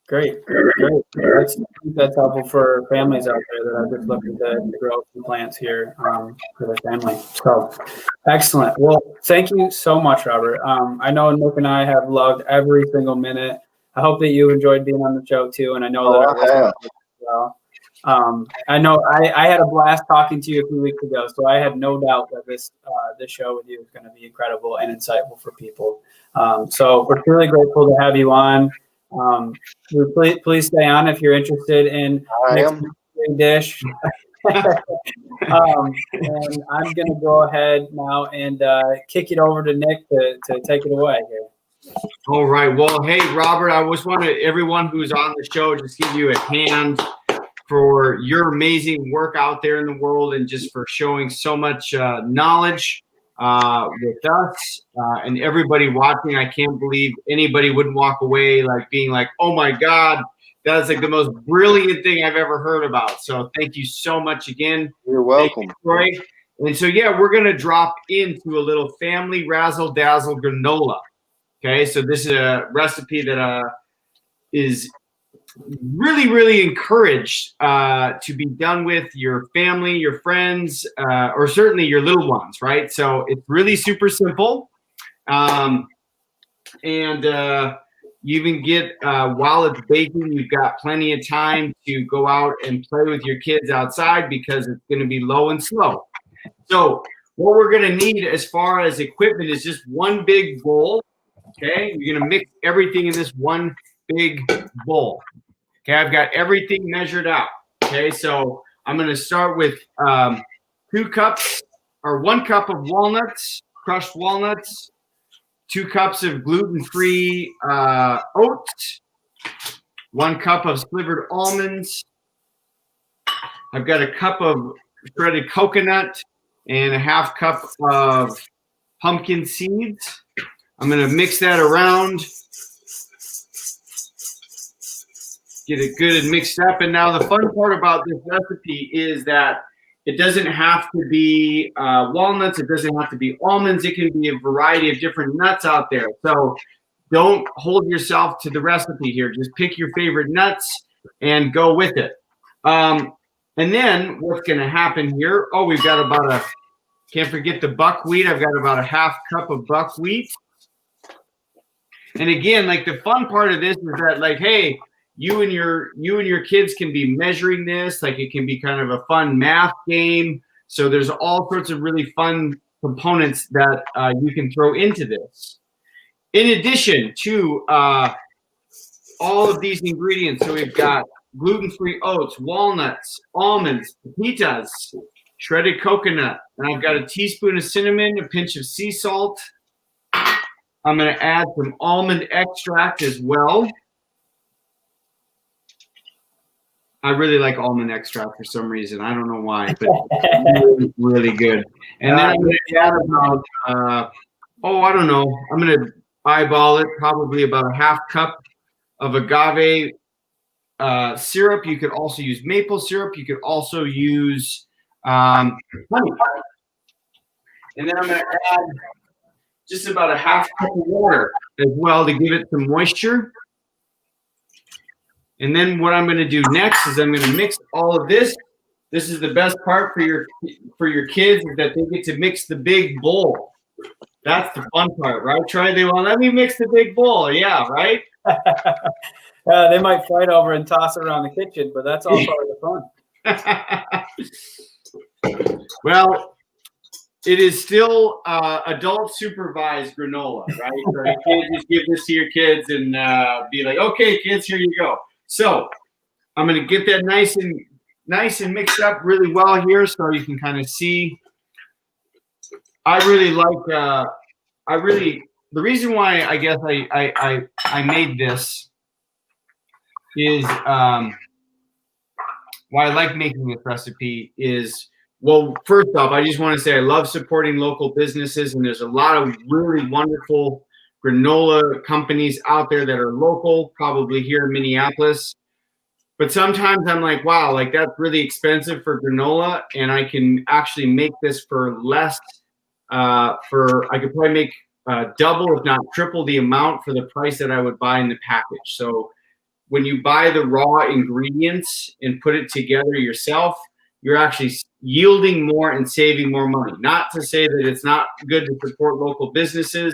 Great. That's helpful for families out there that are just looking to grow some plants here for their family. So excellent. Well, thank you so much, Robert. I know Nick and I have loved every single minute. I hope that you enjoyed being on the show too, and I know that I have. Well. I know I had a blast talking to you a few weeks ago, so I had no doubt that this show with you is going to be incredible and insightful for people. So we're really grateful to have you on. Please stay on if you're interested in next dish. And I'm going to go ahead now and kick it over to Nick to take it away here. All right. Well, hey, Robert, I just want everyone who's on the show just give you a hand for your amazing work out there in the world and just for showing so much knowledge with us and everybody watching. I can't believe anybody wouldn't walk away like being like, oh my God, that's like the most brilliant thing I've ever heard about. So thank you so much again. You're welcome. Thank you, Troy. And so, yeah, we're going to drop into a little family razzle dazzle granola. Okay, so this is a recipe that is really, really encouraged to be done with your family, your friends, or certainly your little ones, right? So it's really super simple. And you even get, while it's baking, you've got plenty of time to go out and play with your kids outside because it's going to be low and slow. So what we're going to need as far as equipment is just one big bowl. Okay, you're going to mix everything in this one big bowl. Okay, I've got everything measured out. Okay, so I'm going to start with 2 cups or 1 cup of walnuts, crushed walnuts, 2 cups of gluten-free oats, 1 cup of slivered almonds. I've got a cup of shredded coconut and a 1/2 cup of pumpkin seeds. I'm going to mix that around, get it good and mixed up. And now the fun part about this recipe is that it doesn't have to be walnuts. It doesn't have to be almonds. It can be a variety of different nuts out there. So don't hold yourself to the recipe here. Just pick your favorite nuts and go with it. And then what's going to happen here? Oh, we've got about can't forget the buckwheat. I've got about a 1/2 cup of buckwheat. And again, like the fun part of this is that like, hey, you and your kids can be measuring this. Like it can be kind of a fun math game. So there's all sorts of really fun components that you can throw into this. In addition to all of these ingredients, so we've got gluten-free oats, walnuts, almonds, pepitas, shredded coconut, and I've got a teaspoon of cinnamon, a pinch of sea salt. I'm going to add some almond extract as well. I really like almond extract for some reason. I don't know why, but it's really, really good. And then I'm going to add about, I don't know. I'm going to eyeball it, probably about a 1/2 cup of agave syrup. You could also use maple syrup. You could also use honey. And then I'm going to add just about a 1/2 cup of water as well to give it some moisture. And then what I'm going to do next is I'm going to mix all of this. This is the best part for your kids is that they get to mix the big bowl. That's the fun part, right? They want, let me mix the big bowl. Yeah, right? They might fight over and toss it around the kitchen, but that's all part of the fun. Well, it is still adult supervised granola, right? So you can't just give this to your kids and be like, okay, kids, here you go. So I'm going to get that nice and mixed up really well here so you can kind of see. I really like, the reason why I guess I made this is, why I like making this recipe is, well, first off, I just want to say I love supporting local businesses, and there's a lot of really wonderful granola companies out there that are local, probably here in Minneapolis. But sometimes I'm like, wow, like that's really expensive for granola, and I can actually make this for less. I could probably make double, if not triple, the amount for the price that I would buy in the package. So when you buy the raw ingredients and put it together yourself, you're actually yielding more and saving more money. Not to say that it's not good to support local businesses,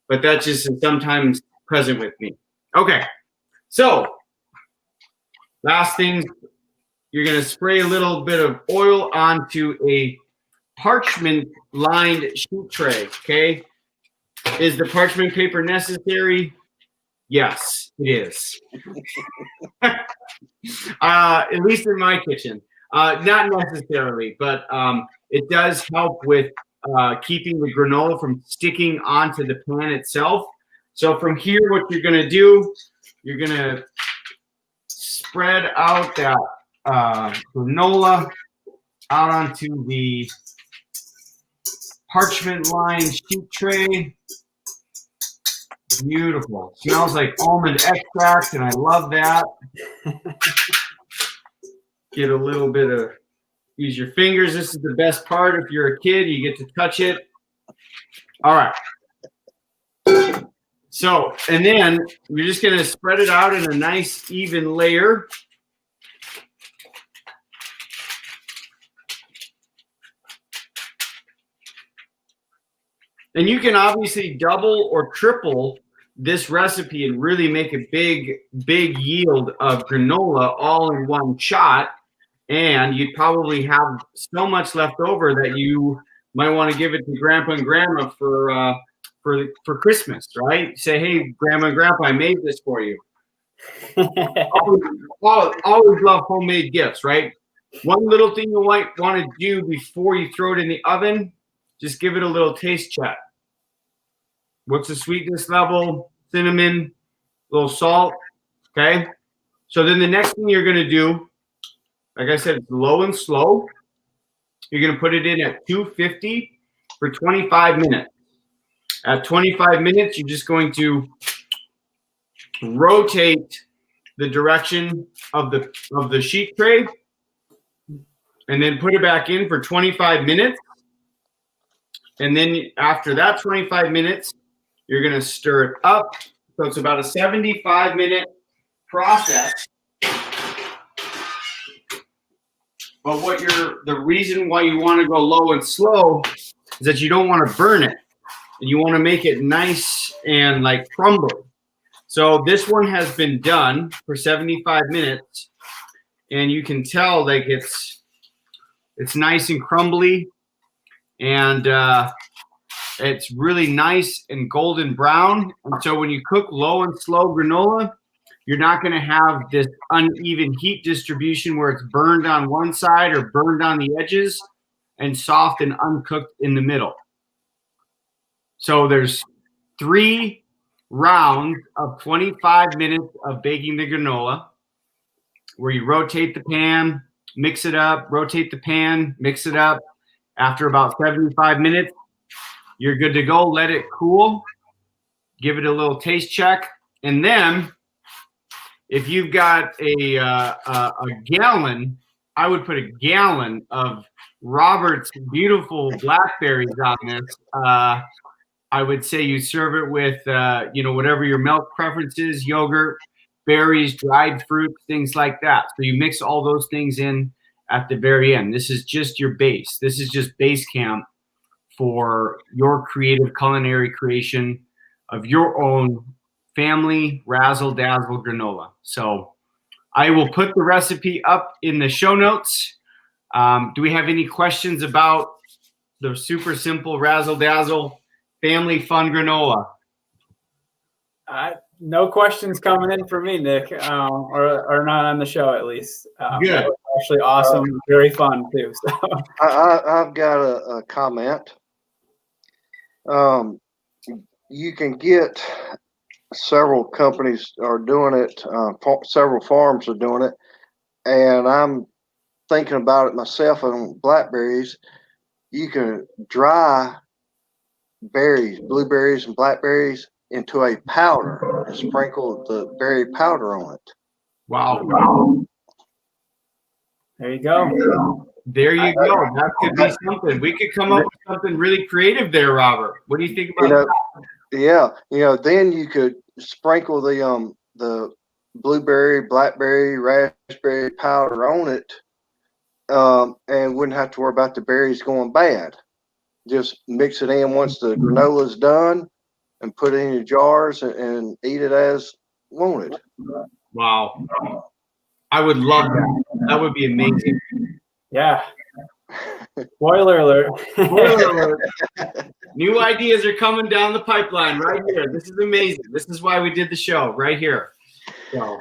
but that just is sometimes present with me. Okay, so last thing, you're going to spray a little bit of oil onto a parchment-lined sheet tray, okay? Is the parchment paper necessary? Yes, it is. At least in my kitchen. Not necessarily, but it does help with keeping the granola from sticking onto the pan itself. So from here, what you're going to do, you're going to spread out that granola out onto the parchment lined sheet tray. Beautiful. Smells like almond extract, and I love that. Get a little bit of, use your fingers. This is the best part. If you're a kid, you get to touch it. All right. So, and then you're just going to spread it out in a nice even layer. And you can obviously double or triple this recipe and really make a big yield of granola all in one shot. And you'd probably have so much left over that you might want to give it to Grandpa and Grandma for Christmas, right? Say, hey, Grandma and Grandpa, I made this for you. always love homemade gifts, right? One little thing you might want to do before you throw it in the oven, just give it a little taste check. What's the sweetness level? Cinnamon, a little salt, okay? So then the next thing you're going to do, like I said, it's low and slow. You're going to put it in at 250 for 25 minutes. At 25 minutes, you're just going to rotate the direction of the sheet tray and then put it back in for 25 minutes. And then after that 25 minutes, you're going to stir it up. So it's about a 75-minute process. But the reason why you want to go low and slow is that you don't want to burn it. And you want to make it nice and like crumbly. So this one has been done for 75 minutes. And you can tell like it's nice and crumbly. And it's really nice and golden brown. And so when you cook low and slow granola, you're not going to have this uneven heat distribution where it's burned on one side or burned on the edges and soft and uncooked in the middle. So there's 3 rounds of 25 minutes of baking the granola where you rotate the pan, mix it up, rotate the pan, mix it up. After about 75 minutes, you're good to go. Let it cool. Give it a little taste check. And then if you've got a gallon, I would put a gallon of Robert's beautiful blackberries on this. I would say you serve it with, whatever your milk preference is, yogurt, berries, dried fruit, things like that. So you mix all those things in at the very end. This is just your base. This is just base camp for your creative culinary creation of your own family razzle dazzle granola. So I will put the recipe up in the show notes. Do we have any questions about the super simple razzle dazzle family fun granola? No questions coming in for me, Nick, or not on the show at least. Good. That was actually awesome, very fun too. So I've got a comment. You can get several companies are doing it. Several farms are doing it, and I'm thinking about it myself on blackberries. You can dry berries, blueberries and blackberries into a powder and sprinkle the berry powder on it. Wow. there you go. There you go. That could be something. We could come up with something really creative there, Robert. What do you think about that? Yeah. Then you could sprinkle the blueberry, blackberry, raspberry powder on it, and wouldn't have to worry about the berries going bad. Just mix it in once the granola's done and put it in your jars and eat it as wanted. Wow. I would love that. That would be amazing. Yeah. Spoiler alert. Spoiler alert. New ideas are coming down the pipeline right here. This is amazing. This is why we did the show right here. So.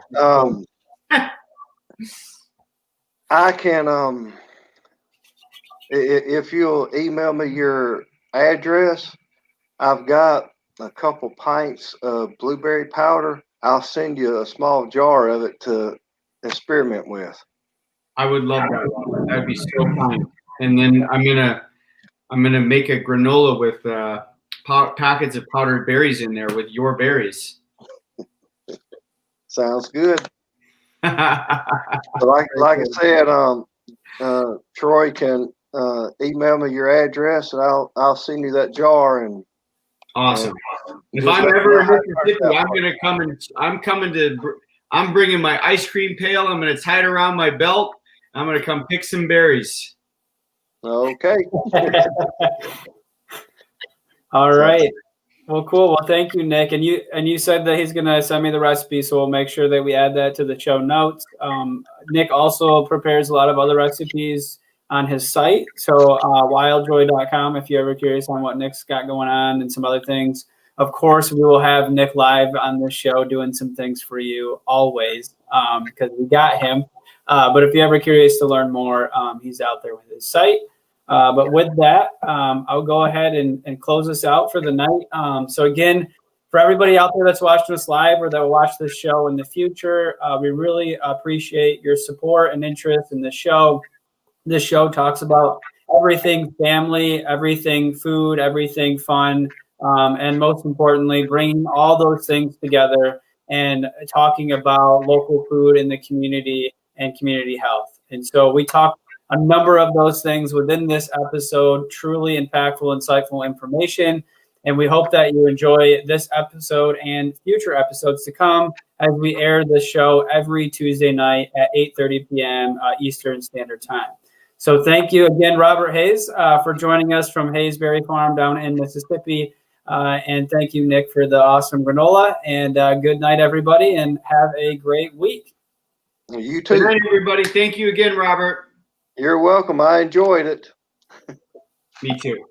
I can if you'll email me your address, I've got a couple pints of blueberry powder. I'll send you a small jar of it to experiment with. I would love that. That'd be so fun. And then I'm gonna make a granola with packets of powdered berries in there with your berries. Sounds good. Awesome. So like I said, Troy can email me your address, and I'll send you that jar. And If I'm ever in Mississippi, I'm bringing my ice cream pail. I'm gonna tie it around my belt. I'm gonna come pick some berries. Okay. All right. Well, cool. Well, thank you, Nick. And you said that he's gonna send me the recipe, so we'll make sure that we add that to the show notes. Nick also prepares a lot of other recipes on his site. So wildjoy.com if you're ever curious on what Nick's got going on and some other things. Of course, we will have Nick live on this show doing some things for you always because we got him. But if you're ever curious to learn more, he's out there with his site. But with that, I'll go ahead and close this out for the night. So again, for everybody out there that's watching us live or that will watch this show in the future, we really appreciate your support and interest in the show. This show talks about everything family, everything food, everything fun, and most importantly, bringing all those things together and talking about local food in the community and community health. And so we talk a number of those things within this episode, truly impactful, insightful information. And we hope that you enjoy this episode and future episodes to come as we air the show every Tuesday night at 8:30 p.m. Eastern Standard Time. So thank you again, Robert Hayes, for joining us from Hayes Berry Farm down in Mississippi. And thank you, Nick, for the awesome granola. And good night, everybody, and have a great week. You too. Good night, everybody. Thank you again, Robert. You're welcome. I enjoyed it. Me too.